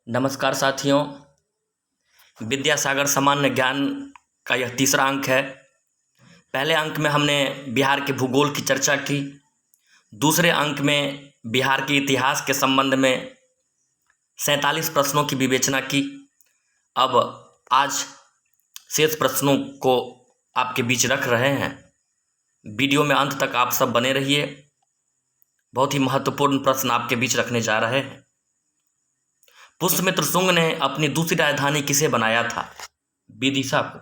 नमस्कार साथियों। विद्यासागर सामान्य ज्ञान का यह तीसरा अंक है। पहले अंक में हमने बिहार के भूगोल की चर्चा की। दूसरे अंक में बिहार के इतिहास के संबंध में 47 प्रश्नों की विवेचना की। अब आज शेष प्रश्नों को आपके बीच रख रहे हैं। वीडियो में अंत तक आप सब बने रहिए। बहुत ही महत्वपूर्ण प्रश्न आपके बीच रखने जा रहे हैं। पुष्यमित्र शुंग ने अपनी दूसरी राजधानी किसे बनाया था? विदिशा को।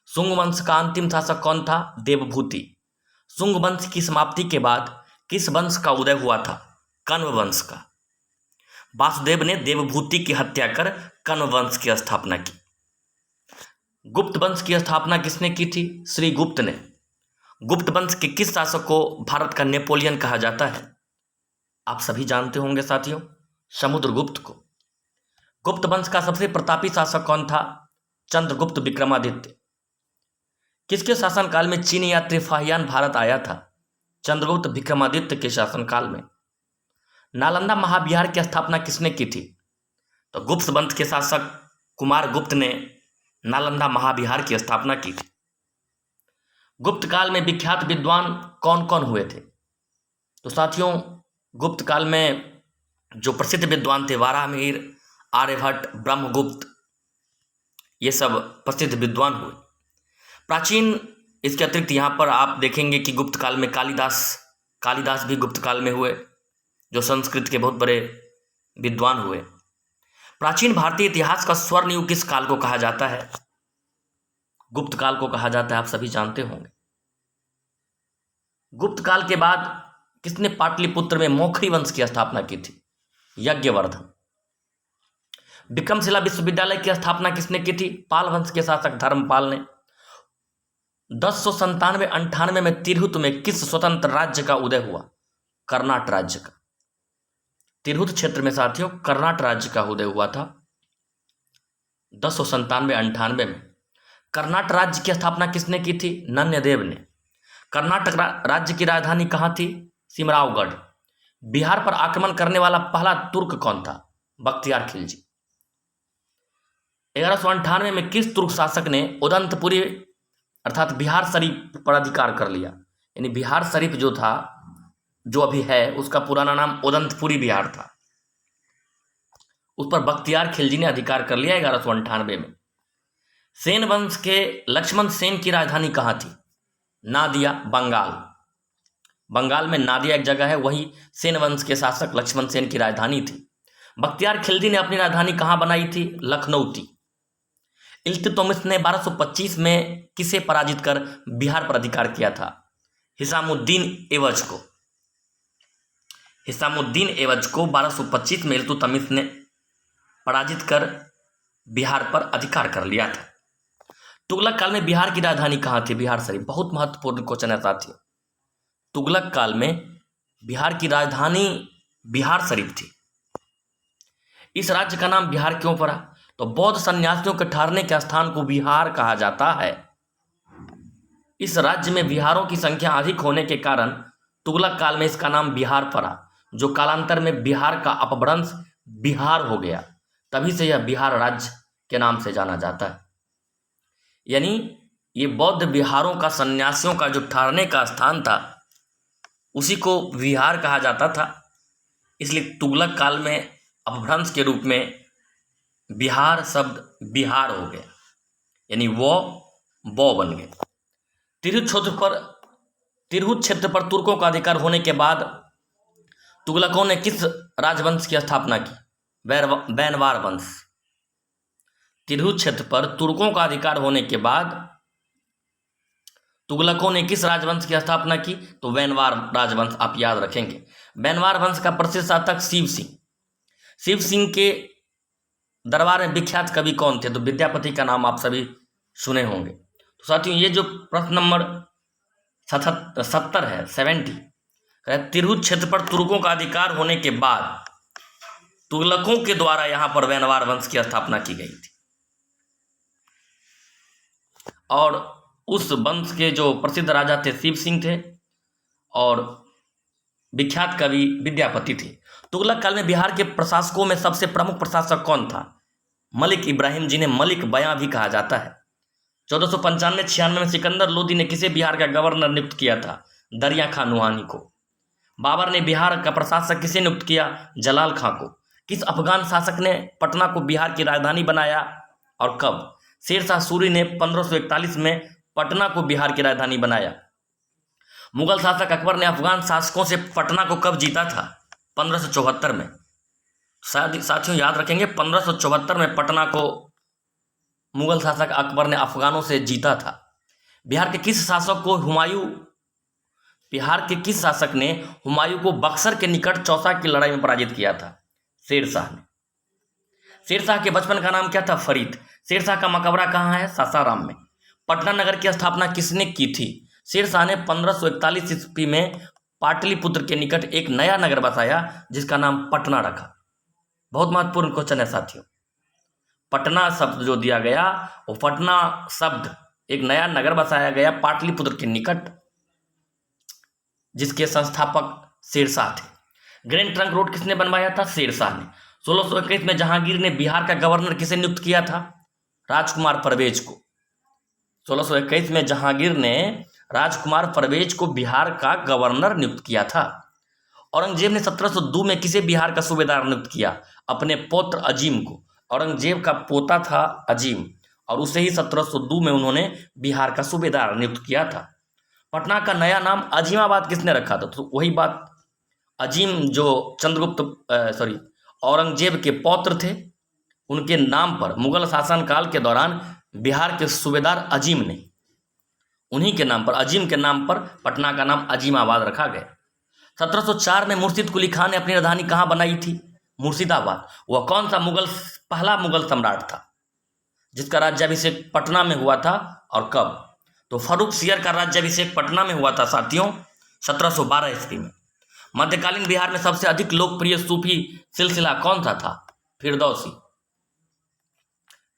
शुंग वंश का अंतिम शासक कौन था? देवभूति। शुंग वंश की समाप्ति के बाद किस वंश का उदय हुआ था? कण्व वंश का। वासुदेव ने देवभूति की हत्या कर कण्व वंश की स्थापना की। गुप्त वंश की स्थापना किसने की थी? श्री गुप्त ने। गुप्त वंश के किस शासक को भारत का नेपोलियन कहा जाता है? आप सभी जानते होंगे साथियों, समुद्रगुप्त को। गुप्त वंश का सबसे प्रतापी शासक कौन था? चंद्रगुप्त विक्रमादित्य। किसके शासनकाल में चीनी यात्री फाहियान भारत आया था? चंद्रगुप्त विक्रमादित्य के शासनकाल में। नालंदा महाविहार की स्थापना किसने की थी? तो गुप्त वंश के शासक कुमार गुप्त ने नालंदा महाविहार की स्थापना की थी। गुप्त काल में विख्यात विद्वान कौन कौन हुए थे? तो साथियों, गुप्त काल में जो प्रसिद्ध विद्वान थे, वाराहमिहिर, आर्यभट्ट, ब्रह्मगुप्त, ये सब प्रसिद्ध विद्वान हुए। प्राचीन इसके अतिरिक्त यहाँ पर आप देखेंगे कि गुप्त काल में कालिदास भी गुप्त काल में हुए, जो संस्कृत के बहुत बड़े विद्वान हुए। प्राचीन भारतीय इतिहास का स्वर्ण युग किस काल को कहा जाता है? गुप्त काल को कहा जाता है, आप सभी जानते होंगे। गुप्त काल के बाद किसने पाटलिपुत्र में मौखरी वंश की स्थापना की थी? यज्ञवर्धन। विक्रमशिला विश्वविद्यालय की स्थापना किसने की थी? पाल वंश के शासक धर्मपाल ने। 1097-98 में तिरहुत में किस स्वतंत्र राज्य का उदय हुआ? कर्नाट राज्य का। तिरहुत क्षेत्र में साथियों कर्नाट राज्य का उदय हुआ था 1097-98 में। कर्नाट राज्य की स्थापना किसने की थी? नन्यदेव ने। कर्नाटक राज्य की राजधानी कहाँ थी? सिमरावगढ़। बिहार पर आक्रमण करने वाला पहला तुर्क कौन था? बख्तियार खिलजी। 1198 में किस तुर्क शासक ने उदंतपुरी अर्थात बिहार शरीफ पर अधिकार कर लिया? यानी बिहार शरीफ जो था, जो अभी है, उसका पुराना नाम उदंतपुरी बिहार था। उस पर बख्तियार खिलजी ने अधिकार कर लिया 1198 में। सेन वंश के लक्ष्मण सेन की राजधानी कहाँ थी? नादिया, बंगाल। बंगाल में नादिया एक जगह है, वहीं सेन वंश के शासक लक्ष्मण सेन की राजधानी थी। बख्तियार खिलजी ने अपनी राजधानी कहाँ बनाई थी? लखनऊती। इल्तुतमिश ने 1225 में किसे पराजित कर बिहार पर अधिकार किया था? हिसामुद्दीन एवज को। हिसामुद्दीन एवज को 1225 में इल्तुतमिश ने पराजित कर बिहार पर अधिकार कर लिया था। तुगलक काल में बिहार की राजधानी कहाँ थी? बिहार शरीफ। बहुत महत्वपूर्ण क्वेश्चन है साथियों। तुगलक काल में बिहार की राजधानी बिहार शरीफ थी। इस राज्य का नाम बिहार क्यों पड़ा? तो बौद्ध सन्यासियों के ठहरने के स्थान को बिहार कहा जाता है। इस राज्य में बिहारों की संख्या अधिक होने के कारण तुगलक काल में इसका नाम बिहार पड़ा, जो कालांतर में बिहार का अपभ्रंश बिहार हो गया। तभी से यह बिहार राज्य के नाम से जाना जाता है। यानी ये बौद्ध बिहारों का, सन्यासियों का जो ठहरने का स्थान था, उसी को बिहार कहा जाता था। इसलिए तुगलक काल में अपभ्रंश के रूप में बिहार शब्द बिहार हो गया, यानी वो बन गए। तिरहुत क्षेत्र पर तुर्कों का अधिकार होने के बाद तुगलकों ने किस राजवंश की स्थापना की? वैनवार वंश। तिरहुत क्षेत्र पर तुर्कों का अधिकार होने के बाद तुगलकों ने किस राजवंश की स्थापना की? तो वैनवार राजवंश। आप याद रखेंगे। वैनवार वंश का प्रसिद्ध शासक शिव सिंह। शिव सिंह के दरबार में विख्यात कवि कौन थे? तो विद्यापति का नाम आप सभी सुने होंगे। तो साथियों, ये जो प्रश्न नंबर 70 है, 70, तिरहुत क्षेत्र पर तुर्कों का अधिकार होने के बाद तुगलकों के द्वारा यहां पर वैनवार वंश की स्थापना की गई थी। और उस वंश के जो प्रसिद्ध राजा थे शिव सिंह थे और विख्यात कवि विद्यापति थे। तुगलक काल में बिहार के प्रशासकों में सबसे प्रमुख प्रशासक कौन था? मलिक इब्राहिम, जिन्हें मलिक बयां भी कहा जाता है। 1495-96 में सिकंदर लोदी ने किसे बिहार का गवर्नर नियुक्त किया था? दरिया खां नुहानी को। बाबर ने बिहार का प्रशासक किसे नियुक्त किया? जलाल खां को। किस अफगान शासक ने पटना को बिहार की राजधानी बनाया और कब? शेरशाह सूरी ने 1541 में पटना को बिहार की राजधानी बनाया। मुगल शासक अकबर ने अफगान शासकों से पटना को कब जीता था? 1574 में। साथियों याद रखेंगे, 1574 में पटना को मुगल शासक अकबर ने अफगानों से जीता था। बिहार के किस शासक ने हुमायूं को बक्सर के निकट चौसा की लड़ाई में पराजित किया था? शेरशाह ने। शेरशाह के बचपन का नाम क्या था? फरीद। शेरशाह का मकबरा कहाँ है? सासाराम में। पटना नगर की स्थापना किसने की थी? शेरशाह ने 1541 ईस्वी में पाटलिपुत्र के निकट एक नया नगर बसाया जिसका नाम पटना रखा। बहुत महत्वपूर्ण क्वेश्चन है साथियों। पटना शब्द जो दिया गया, वो पटना शब्द, एक नया नगर बसाया गया पाटलिपुत्र के निकट, जिसके संस्थापक शेरशाह थे। ग्रैंड ट्रंक रोड किसने बनवाया था? शेरशाह ने। 1621 में जहांगीर ने बिहार का गवर्नर किसे नियुक्त किया था? राजकुमार परवेज को। 1621 में जहांगीर ने राजकुमार परवेज को बिहार का गवर्नर नियुक्त किया था। औरंगजेब ने 1702 में किसे बिहार का सूबेदार नियुक्त किया? अपने पौत्र अजीम को। औरंगजेब का पोता था अजीम और उसे ही 1702 में उन्होंने बिहार का सूबेदार नियुक्त किया था। पटना का नया नाम अजीमाबाद किसने रखा था? तो वही बात, अजीम जो औरंगजेब के पौत्र थे, उनके नाम पर मुगल शासनकाल के दौरान बिहार के सूबेदार अजीम ने, उन्हीं के नाम पर, अजीम के नाम पर पटना का नाम अजीमाबाद रखा गया। 1704 में मुर्शिद कुली खान ने अपनी राजधानी कहाँ बनाई थी? मुर्शिदाबाद। वह कौन सा पहला मुगल सम्राट था जिसका राज्याभिषेक पटना में हुआ था और कब? तो फर्रुख सियर का राज्याभिषेक पटना में हुआ था साथियों 1712 ईस्वी में। मध्यकालीन बिहार में सबसे अधिक लोकप्रिय सूफी सिलसिला कौन सा था? फिरदौसी।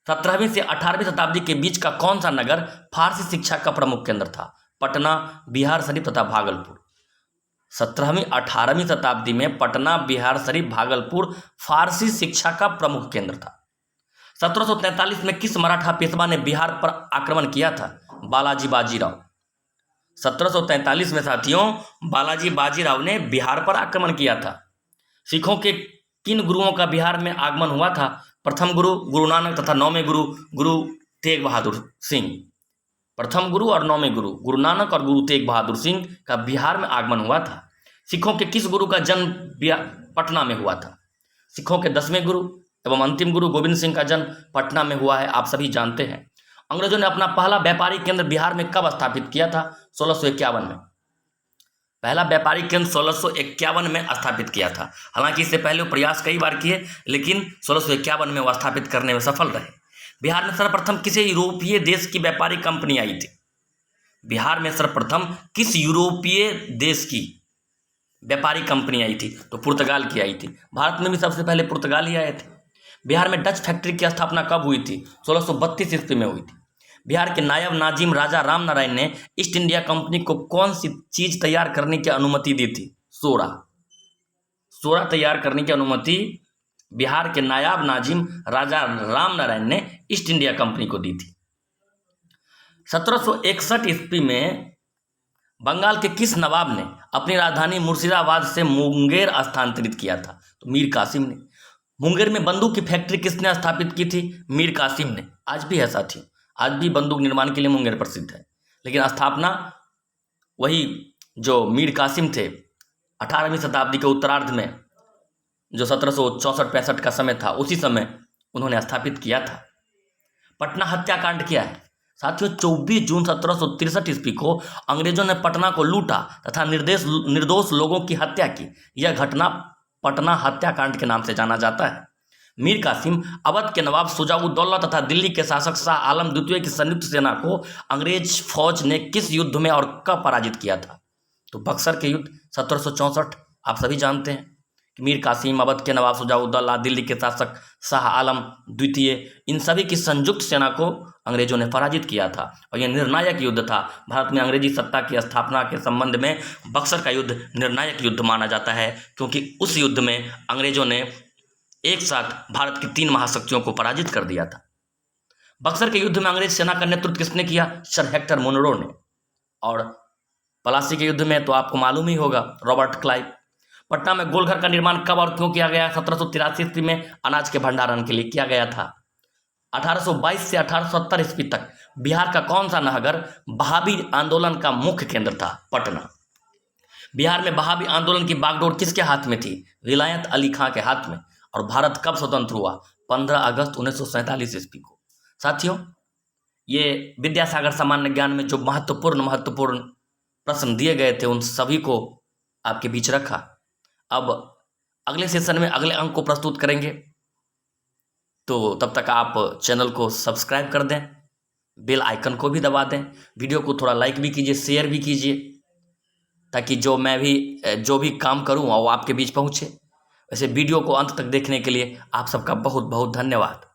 17वीं से 18वीं शताब्दी के बीच का कौन सा नगर फारसी शिक्षा का प्रमुख केंद्र था? पटना, बिहार शरीफ तथा भागलपुर। 17वीं 18वीं शताब्दी में पटना, बिहार शरीफ, भागलपुर फारसी शिक्षा का प्रमुख केंद्र था। 1743 में किस मराठा पेशवा ने बिहार पर आक्रमण किया था? बालाजी बाजीराव। 1743 में साथियों बालाजी बाजीराव ने बिहार पर आक्रमण किया था। सिखों के किन गुरुओं का बिहार में आगमन हुआ था? प्रथम गुरु गुरु नानक तथा नौवें गुरु गुरु तेग बहादुर सिंह। प्रथम गुरु और नौवें गुरु गुरु नानक और गुरु तेग बहादुर सिंह का बिहार में आगमन हुआ था। सिखों के किस गुरु का जन्म पटना में हुआ था? सिखों के 10वें गुरु एवं अंतिम गुरु गोविंद सिंह का जन्म पटना में हुआ है, आप सभी जानते हैं। अंग्रेजों ने अपना पहला व्यापारिक केंद्र बिहार में कब स्थापित किया था? 1651 में। पहला व्यापारिक केंद्र 1651 में स्थापित किया था। हालांकि इससे पहले वो प्रयास कई बार किए, लेकिन 1651 में वो स्थापित करने में सफल रहे। बिहार में सर्वप्रथम किसी यूरोपीय देश की व्यापारिक कंपनी आई थी? बिहार में सर्वप्रथम किस यूरोपीय देश की व्यापारिक कंपनी आई थी? तो पुर्तगाल की आई थी। भारत में भी सबसे पहले पुर्तगाल ही आए थे। बिहार में डच फैक्ट्री की स्थापना कब हुई थी? 1632 ईस्वी में हुई थी। बिहार के नायब नाजिम राजा राम नारायण ने ईस्ट इंडिया कंपनी को कौन सी चीज तैयार करने की अनुमति दी थी? सोरा तैयार करने की अनुमति बिहार के नायब नाजिम राजा राम नारायण ने ईस्ट इंडिया कंपनी को दी थी। 1761 ईस्वी में बंगाल के किस नवाब ने अपनी राजधानी मुर्शिदाबाद से मुंगेर स्थानांतरित किया था? तो मीर कासिम ने। मुंगेर में बंदूक की फैक्ट्री किसने स्थापित की थी? मीर कासिम ने। आज भी है साथियों, आज भी बंदूक निर्माण के लिए मुंगेर प्रसिद्ध है, लेकिन स्थापना वही जो मीर कासिम थे 18वीं शताब्दी के उत्तरार्ध में, जो 1764-65 का समय था, उसी समय उन्होंने स्थापित किया था। पटना हत्याकांड क्या है साथियों? 24 जून 1763 ईस्वी को अंग्रेजों ने पटना को लूटा तथा निर्दोष लोगों की हत्या की। यह घटना पटना हत्याकांड के नाम से जाना जाता है। मीर कासिम अवध के नवाब शुजा-उद-दौला तथा दिल्ली के शासक शाह आलम द्वितीय की संयुक्त सेना को अंग्रेज फौज ने किस युद्ध में और कब पराजित किया था? तो बक्सर के युद्ध 1764, आप सभी जानते हैं। कि मीर कासिम, अवध के नवाब शुजाउद्दौला, दिल्ली के शासक शाह आलम द्वितीय, इन सभी की संयुक्त सेना को अंग्रेजों ने पराजित किया था। और यह निर्णायक युद्ध था। भारत में अंग्रेजी सत्ता की स्थापना के संबंध में बक्सर का युद्ध निर्णायक युद्ध माना जाता है, क्योंकि उस युद्ध में अंग्रेजों ने एक साथ भारत की 3 महाशक्तियों को पराजित कर दिया था। बक्सर के युद्ध में अंग्रेज सेना का नेतृत्व किसने किया? सर हेक्टर मुनरो ने। और पलासी के युद्ध में तो आपको मालूम ही होगा, रॉबर्ट क्लाइव। पटना में गोलघर का निर्माण कब और क्यों किया गया? 1783 ईस्वी में अनाज के भंडारण के लिए किया गया था। 1822 से 1870 ईस्वी तक बिहार का कौन सा नगर बहाबी आंदोलन का मुख्य केंद्र था? पटना। बिहार में बहाबी आंदोलन की बागडोर किसके हाथ में थी? विलायत अली खां के हाथ में। और भारत कब स्वतंत्र हुआ? 15 अगस्त 1947 ईस्वी को। साथियों, ये विद्यासागर सामान्य ज्ञान में जो महत्वपूर्ण प्रश्न दिए गए थे, उन सभी को आपके बीच रखा। अब अगले सेशन में अगले अंक को प्रस्तुत करेंगे, तो तब तक आप चैनल को सब्सक्राइब कर दें, बेल आइकन को भी दबा दें, वीडियो को थोड़ा लाइक भी कीजिए, शेयर भी कीजिए, ताकि जो भी काम करूं वो आपके बीच पहुंचे। वैसे वीडियो को अंत तक देखने के लिए आप सबका बहुत बहुत धन्यवाद।